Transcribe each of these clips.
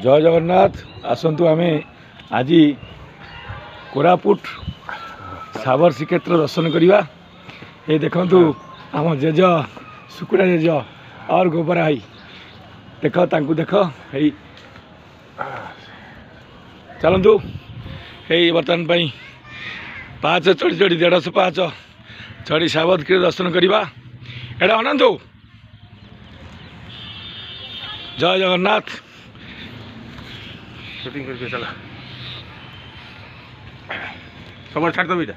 जय जगन्नाथ आसतु आम आज कोरापुट साबर श्रीक्षेत्र दर्शन करवा। ये देखु आम जेज सुकुड़ा जेज और गोबरा भाई देख तांकु देख है चलतु है बर्तमान पाँच चढ़ी चढ़ी 150 पाँच चढ़ी साबर के दर्शन करवा। एटा अनंतु जय जगन्नाथ शूटिंग करके चला सब छाड़ दो बेटा।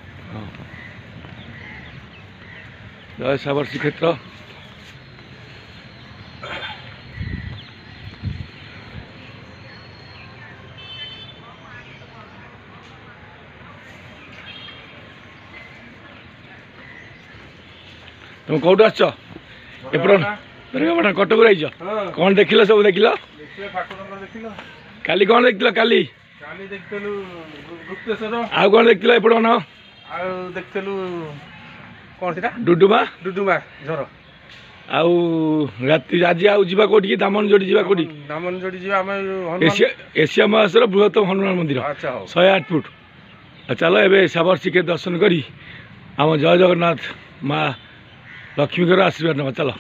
जय साबर श्रीक्षेत्र तुम कौट आस कटक रही कौन देख सब देख काली कौन देख काली आउ कौन देख एपट मन डुडुमा डुडुमा झर आउ राति आज आउ जा कौटी दामनजोड़ी जा कौटी दामनजोड़ी जी एशिया महादेश बृहत्तम हनुमान मंदिर 108 फुट। चलो ए साबर श्रीक्षेत्र दर्शन करी आम जय जगन्नाथ माँ लक्ष्मी को आशीर्वाद ना। चलो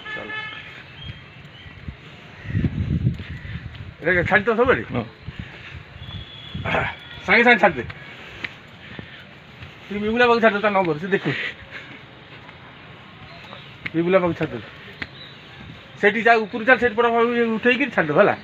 छाड़ तो सब सागे सागे छाड़ दे तू बिबुला बाबू छाड़ दे नंबर से देखो बिबुला बाबू छाड़ दे सेठी जा ऊपर चल सेठ पर उठे छाड़ दे है।